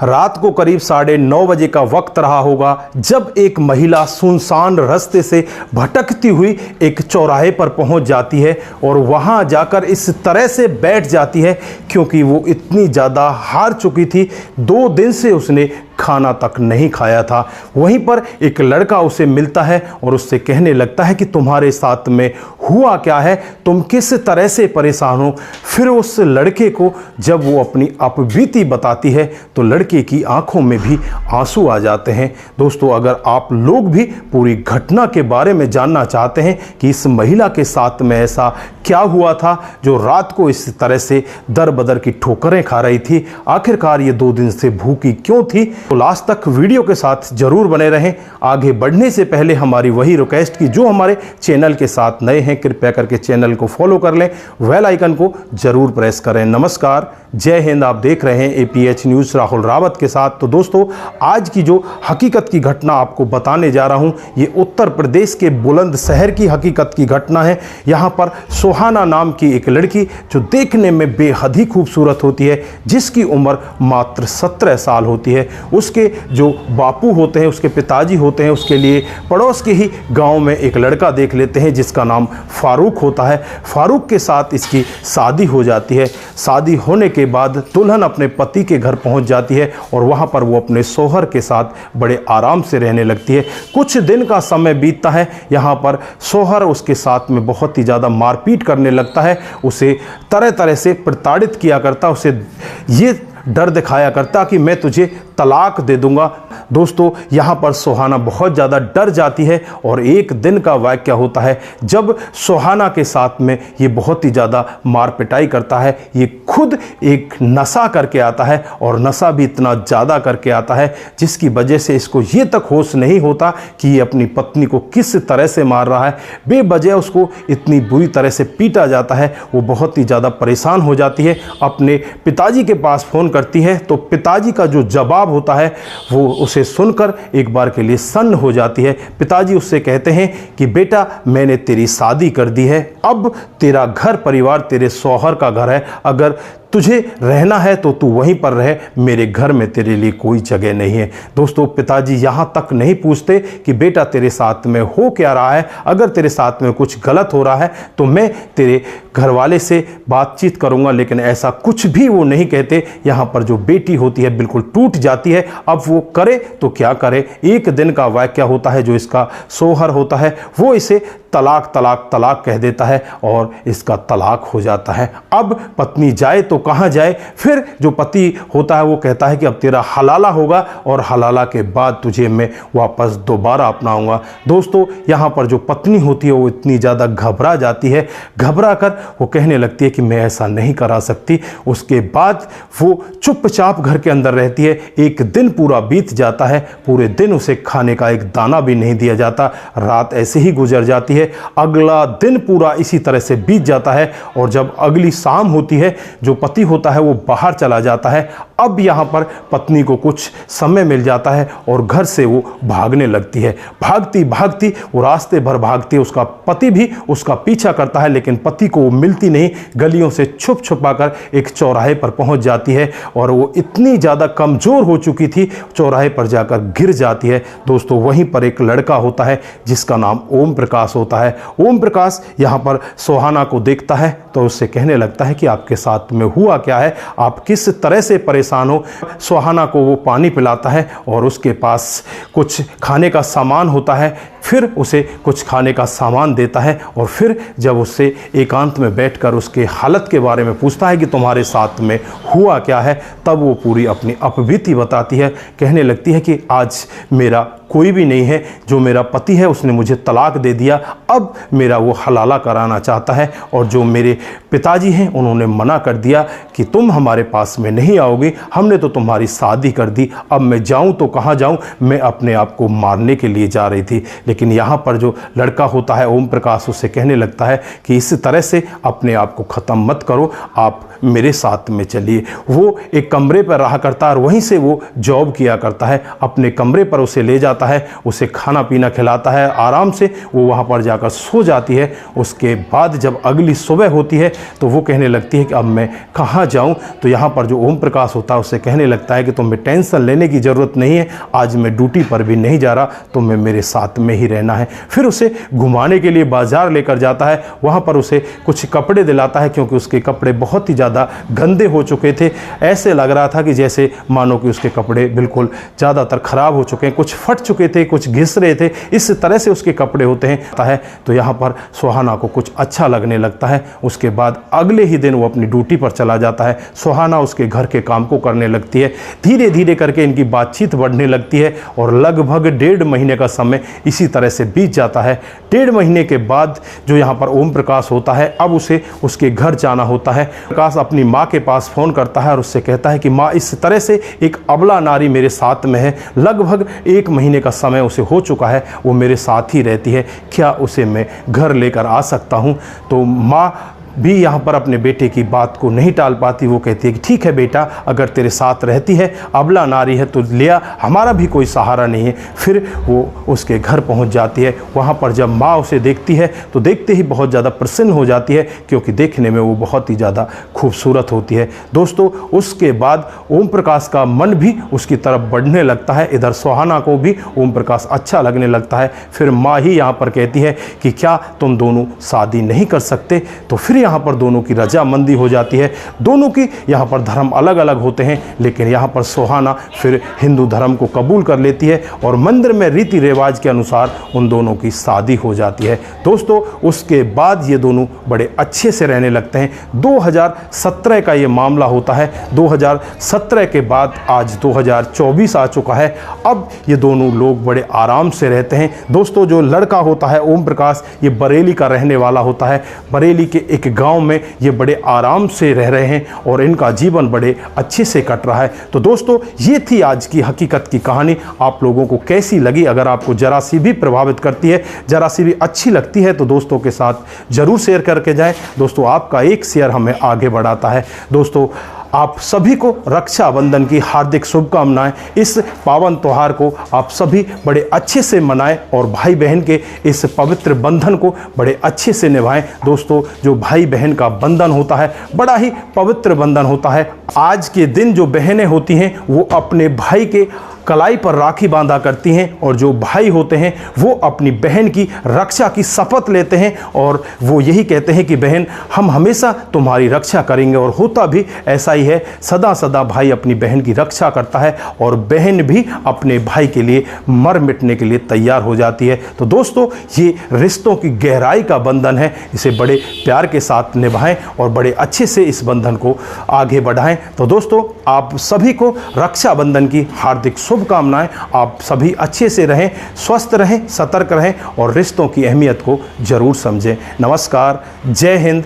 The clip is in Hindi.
रात को करीब 9:30 बजे का वक्त रहा होगा जब एक महिला सुनसान रास्ते से भटकती हुई एक चौराहे पर पहुंच जाती है और वहां जाकर इस तरह से बैठ जाती है क्योंकि वो इतनी ज़्यादा हार चुकी थी। 2 दिन से उसने खाना तक नहीं खाया था। वहीं पर एक लड़का उसे मिलता है और उससे कहने लगता है कि तुम्हारे साथ में हुआ क्या है, तुम किस तरह से परेशान हो। फिर उस लड़के को जब वो अपनी अपबीती बताती है तो लड़के की आंखों में भी आंसू आ जाते हैं। दोस्तों, अगर आप लोग भी पूरी घटना के बारे में जानना चाहते हैं कि इस महिला के साथ में ऐसा क्या हुआ था जो रात को इस तरह से दर बदर की ठोकरें खा रही थी, आखिरकार ये 2 दिन से भूखी क्यों थी, तो लास्ट तक वीडियो के साथ जरूर बने रहें। आगे बढ़ने से पहले हमारी वही रिक्वेस्ट की जो हमारे चैनल के साथ नए हैं, कृपया करके चैनल को फॉलो कर लें, बेल आइकन को जरूर प्रेस करें। नमस्कार, जय हिंद। आप देख रहे हैं APH न्यूज़ राहुल रावत के साथ। तो दोस्तों, आज की जो हकीकत की घटना आपको बताने जा रहा हूं, ये उत्तर प्रदेश के बुलंदशहर की हकीकत की घटना है। यहाँ पर सोहाना नाम की एक लड़की जो देखने में बेहद ही खूबसूरत होती है, जिसकी उम्र मात्र 17 साल होती है। उसके जो बापू होते हैं, उसके पिताजी होते हैं, उसके लिए पड़ोस के ही गांव में एक लड़का देख लेते हैं जिसका नाम फारूक होता है। फारूक के साथ इसकी शादी हो जाती है। शादी होने के बाद दुल्हन अपने पति के घर पहुंच जाती है और वहां पर वो अपने शौहर के साथ बड़े आराम से रहने लगती है। कुछ दिन का समय बीतता है। यहाँ पर शौहर उसके साथ में बहुत ही ज़्यादा मारपीट करने लगता है, उसे तरह तरह से प्रताड़ित किया करता, उसे ये डर दिखाया करता कि मैं तुझे तलाक दे दूंगा। दोस्तों, यहाँ पर सोहाना बहुत ज़्यादा डर जाती है और एक दिन का वाक़या होता है जब सोहाना के साथ में ये बहुत ही ज़्यादा मार पिटाई करता है। ये खुद एक नशा करके आता है और नशा भी इतना ज़्यादा करके आता है जिसकी वजह से इसको ये तक होश नहीं होता कि ये अपनी पत्नी को किस तरह से मार रहा है। बेवजह उसको इतनी बुरी तरह से पीटा जाता है। वो बहुत ही ज़्यादा परेशान हो जाती है, अपने पिताजी के पास फ़ोन करती है तो पिताजी का जो जवाब होता है वो उसे सुनकर एक बार के लिए सन्न हो जाती है। पिताजी उससे कहते हैं कि बेटा, मैंने तेरी शादी कर दी है, अब तेरा घर परिवार तेरे शौहर का घर है, अगर तुझे रहना है तो तू वहीं पर रह, मेरे घर में तेरे लिए कोई जगह नहीं है। दोस्तों, पिताजी यहाँ तक नहीं पूछते कि बेटा तेरे साथ में हो क्या रहा है, अगर तेरे साथ में कुछ गलत हो रहा है तो मैं तेरे घर वाले से बातचीत करूँगा, लेकिन ऐसा कुछ भी वो नहीं कहते। यहाँ पर जो बेटी होती है बिल्कुल टूट जाती है। अब वो करे तो क्या करे। एक दिन का वाक़या होता है, जो इसका शौहर होता है वो इसे तलाक तलाक तलाक कह देता है और इसका तलाक हो जाता है। अब पत्नी जाए तो कहाँ जाए। फिर जो पति होता है वो कहता है कि अब तेरा हलाला होगा और हलाला के बाद तुझे मैं वापस दोबारा अपनाऊंगा। दोस्तों, यहाँ पर जो पत्नी होती है वो इतनी ज़्यादा घबरा जाती है, घबरा कर वो कहने लगती है कि मैं ऐसा नहीं करा सकती। उसके बाद वो चुपचाप घर के अंदर रहती है। एक दिन पूरा बीत जाता है, पूरे दिन उसे खाने का एक दाना भी नहीं दिया जाता। रात ऐसे ही गुजर जाती है। अगला दिन पूरा इसी तरह से बीत जाता है और जब अगली शाम होती है, जो पति होता है वो बाहर चला जाता है। अब यहाँ पर पत्नी को कुछ समय मिल जाता है और घर से वो भागने लगती है। भागती भागती वो रास्ते भर भागती है। उसका पति भी उसका पीछा करता है, लेकिन पति को वो मिलती नहीं। गलियों से छुप छुपा कर एक चौराहे पर पहुंच जाती है और वो इतनी ज़्यादा कमज़ोर हो चुकी थी, चौराहे पर जाकर गिर जाती है। दोस्तों, वहीं पर एक लड़का होता है जिसका नाम ओम प्रकाश होता है। ओम प्रकाश यहाँ पर सोहाना को देखता है तो उससे कहने लगता है कि आपके साथ में हुआ क्या है, आप किस तरह से परेशान हो। सोहाना को वो पानी पिलाता है और उसके पास कुछ खाने का सामान होता है। फिर उसे कुछ खाने का सामान देता है और फिर जब उससे एकांत में बैठकर उसके हालत के बारे में पूछता है कि तुम्हारे साथ में हुआ क्या है, तब वो पूरी अपनी अपबीती बताती है। कहने लगती है कि आज मेरा कोई भी नहीं है, जो मेरा पति है उसने मुझे तलाक दे दिया, अब मेरा वो हलाला कराना चाहता है और जो मेरे पिताजी हैं उन्होंने मना कर दिया कि तुम हमारे पास में नहीं आओगी, हमने तो तुम्हारी शादी कर दी, अब मैं जाऊं तो कहाँ जाऊं, मैं अपने आप को मारने के लिए जा रही थी। लेकिन यहाँ पर जो लड़का होता है ओम प्रकाश उससे कहने लगता है कि इस तरह से अपने आप को ख़त्म मत करो, आप मेरे साथ में चलिए। वो एक कमरे पर रहा करता है और वहीं से वो जॉब किया करता है। अपने कमरे पर उसे ले जाता है, उसे खाना पीना खिलाता है, आराम से वो वहाँ पर जाकर सो जाती है। उसके बाद जब अगली सुबह होती है तो वो कहने लगती है कि अब मैं कहाँ जाऊँ। तो यहाँ पर जो ओम प्रकाश होता है उससे कहने लगता है कि तुम्हें टेंशन लेने की ज़रूरत नहीं है, आज मैं ड्यूटी पर भी नहीं जा रहा, तुम्हें मेरे साथ में ही रहना है। फिर उसे घुमाने के लिए बाजार लेकर जाता है, वहाँ पर उसे कुछ कपड़े दिलाता है क्योंकि उसके कपड़े बहुत ही ज़्यादा गंदे हो चुके थे। ऐसे लग रहा था कि जैसे मानो कि उसके कपड़े बिल्कुल ज़्यादातर ख़राब हो चुके हैं, कुछ फट चुके थे, कुछ घिस रहे थे, इस तरह से उसके कपड़े होते हैं। तो यहाँ पर सुहाना को कुछ अच्छा लगने लगता है। उसके बाद अगले ही दिन वो अपनी ड्यूटी पर चला जाता है। सुहाना उसके घर के काम को करने लगती है। धीरे धीरे करके इनकी बातचीत बढ़ने लगती है और लगभग 1.5 महीने का समय इसी तरह से बीत जाता है। 1.5 महीने के बाद जो यहाँ पर ओम प्रकाश होता है, अब उसे उसके घर जाना होता है। प्रकाश अपनी माँ के पास फ़ोन करता है और उससे कहता है कि माँ, इस तरह से एक अबला नारी मेरे साथ में है, लगभग 1 महीने का समय उसे हो चुका है, वो मेरे साथ ही रहती है, क्या उसे मैं घर लेकर आ सकता हूँ? तो माँ भी यहाँ पर अपने बेटे की बात को नहीं टाल पाती। वो कहती है कि ठीक है बेटा, अगर तेरे साथ रहती है, अबला नारी है तो लिया, हमारा भी कोई सहारा नहीं है। फिर वो उसके घर पहुँच जाती है। वहाँ पर जब माँ उसे देखती है तो देखते ही बहुत ज़्यादा प्रसन्न हो जाती है क्योंकि देखने में वो बहुत ही ज़्यादा खूबसूरत होती है। दोस्तों, उसके बाद ओम प्रकाश का मन भी उसकी तरफ बढ़ने लगता है। इधर सुहाना को भी ओम प्रकाश अच्छा लगने लगता है। फिर माँ ही यहाँ पर कहती है कि क्या तुम दोनों शादी नहीं कर सकते? तो फिर यहाँ पर दोनों की रजामंदी हो जाती है। दोनों की यहाँ पर धर्म अलग अलग होते हैं, लेकिन यहाँ पर सुहाना फिर हिंदू धर्म को कबूल कर लेती है और मंदिर में रीति रिवाज के अनुसार उन दोनों की शादी हो जाती है। दोस्तों, उसके बाद ये दोनों बड़े अच्छे से रहने लगते हैं। 2017 का ये मामला होता है। 2017 के बाद आज 2024 आ चुका है। अब ये दोनों लोग बड़े आराम से रहते हैं। दोस्तों, जो लड़का होता है ओम प्रकाश, ये बरेली का रहने वाला होता है। बरेली के एक गांव में ये बड़े आराम से रह रहे हैं और इनका जीवन बड़े अच्छे से कट रहा है। तो दोस्तों, ये थी आज की हकीकत की कहानी। आप लोगों को कैसी लगी? अगर आपको जरा सी भी प्रभावित करती है, जरा सी भी अच्छी लगती है, तो दोस्तों के साथ जरूर शेयर करके जाएं। दोस्तों, आपका एक शेयर हमें आगे बढ़ाता है। दोस्तों, आप सभी को रक्षाबंधन की हार्दिक शुभकामनाएं। इस पावन त्यौहार को आप सभी बड़े अच्छे से मनाएं और भाई बहन के इस पवित्र बंधन को बड़े अच्छे से निभाएं। दोस्तों, जो भाई बहन का बंधन होता है बड़ा ही पवित्र बंधन होता है। आज के दिन जो बहनें होती हैं वो अपने भाई के कलाई पर राखी बांधा करती हैं और जो भाई होते हैं वो अपनी बहन की रक्षा की शपथ लेते हैं और वो यही कहते हैं कि बहन, हम हमेशा तुम्हारी रक्षा करेंगे। और होता भी ऐसा ही है। सदा सदा भाई अपनी बहन की रक्षा करता है और बहन भी अपने भाई के लिए मर मिटने के लिए तैयार हो जाती है। तो दोस्तों, ये रिश्तों की गहराई का बंधन है। इसे बड़े प्यार के साथ निभाएं और बड़े अच्छे से इस बंधन को आगे बढ़ाएं। तो दोस्तों, आप सभी को रक्षाबंधन की हार्दिक शुभकामनाएं। आप सभी अच्छे से रहें, स्वस्थ रहें, सतर्क रहें और रिश्तों की अहमियत को जरूर समझें। नमस्कार, जय हिंद,